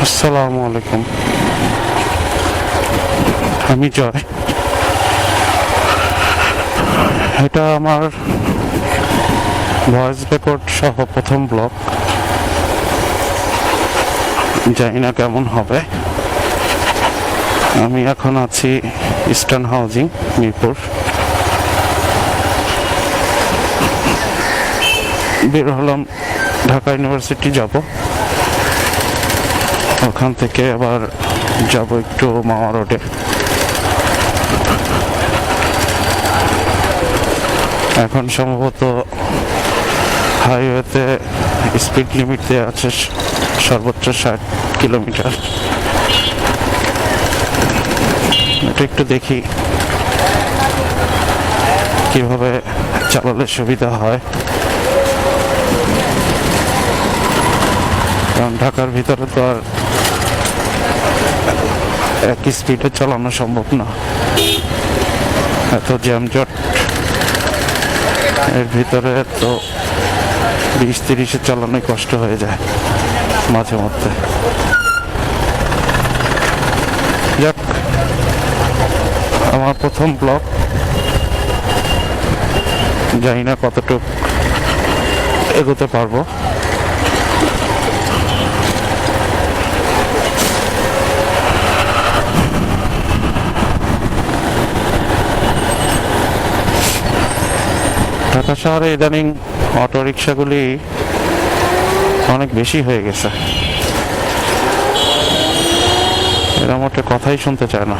আসসালামু আলাইকুম। আমি জয়। এটা আমার ভয়েস রেকর্ড সহ প্রথম ব্লগ। জানি না কেমন হবে। আমি এখন আছি ইস্টার্ন হাউজিং, মিরপুর। বের হলাম, ঢাকা ইউনিভার্সিটি যাব। ওখান থেকে আবার যাব একটু মাওয়া রোডে। এখন সম্ভবত হাইওয়েতে স্পিড লিমিট দেওয়া আছে সর্বোচ্চ 60 কিলোমিটার। এটা একটু দেখি কিভাবে চালালে সুবিধা হয়, কারণ ঢাকার ভিতরে তো আর একই স্পিডে চালানো সম্ভব না। এত জ্যামজট এর ভিতরে তো 20-30-এ চালানোই কষ্ট হয়ে যায় মাঝে মধ্যে। যাক, আমার প্রথম ব্লগ, জানি না কতটুকু এগোতে পারবো। ঢাকা শহরে ইদানিং অটো রিক্সাগুলি অনেক বেশি হয়ে গেছে। এরা মোটে কথাই শুনতে চায় না।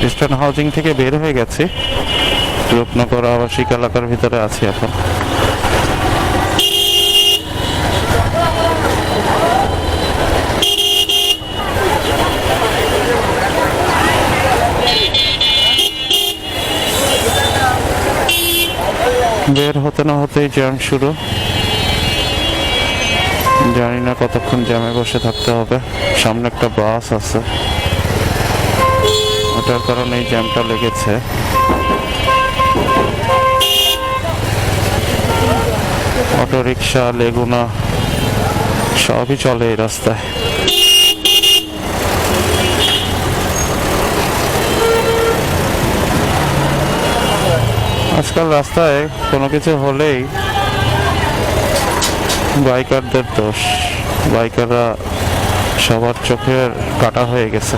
ইস্টার্ন হাউজিং থেকে বের হয়ে গেছি, রূপনগর আবাসিক এলাকার ভিতরে আছি এখন। বের হতে না হতেই জ্যাম শুরু। জানি না কতক্ষণ জ্যামে বসে থাকতে হবে। সামনে একটা বাস আছে, ওটার কারণে এই জ্যামটা লেগেছে। অটো রিক্সা, লেগুনা সবই চলে এই রাস্তায়। আজকাল রাস্তায় কোনো কিছু হলেই বাইকারদের দোষ। বাইকাররা সবার চোখের কাটা হয়ে গেছে।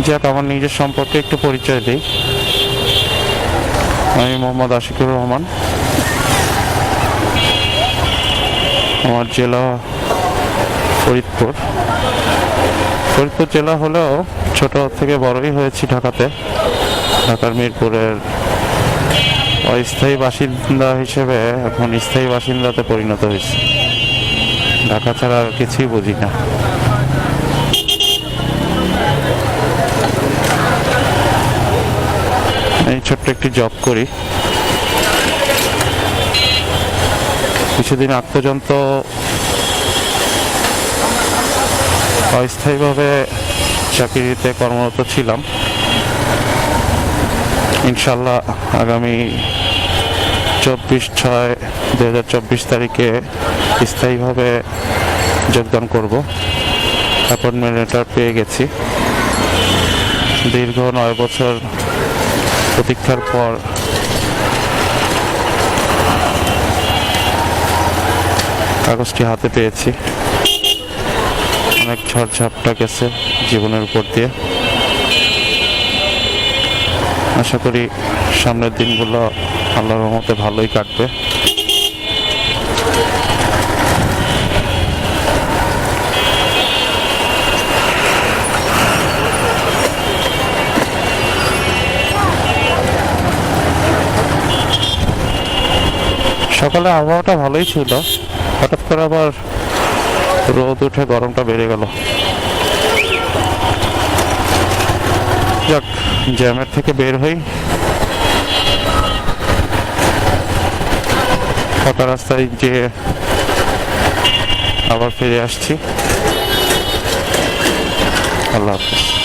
যাক, আমার নিজের সম্পর্কে একটু পরিচয় দিই। আমি মোহাম্মদ আশিকুর রহমান। আমার জেলা ফরিদপুর। ফরিদপুর জেলা হলেও ছোট থেকে বড়ই হয়েছি ঢাকাতে। ঢাকার মিরপুরের অস্থায়ী বাসিন্দা হিসেবে এখন স্থায়ী বাসিন্দাতে পরিণত হয়েছি। ঢাকা ছাড়া আর কিছুই বুঝি না। এই ছোট্ট একটি জব করি। কিছুদিন আগ পর্যন্ত অস্থায়ীভাবে চাকরিতে কর্মরত ছিলাম। ইনশাল্লাহ আগামী 24/6/2024 তারিখে স্থায়ীভাবে যোগদান করব। অ্যাপয়েন্টমেন্ট লেটার পেয়ে গেছি। দীর্ঘ 9 বছর প্রতীক্ষার পর কাগজটি হাতে পেয়েছি। অনেক ঝড়ঝাপটা গেছে জীবনের উপর দিয়ে। আশা করি সামনের দিনগুলো আল্লাহর রহমতে ভালোই কাটবে। সকালে আবহাওয়াটা ভালোই ছিল, হঠাৎ করে আবার রোদ উঠে গরমটা বেড়ে গেল। জ্যামের থেকে বের হই, ফাঁকা রাস্তায় যে আবার ফিরে আসছি। আল্লাহ হাফিজ।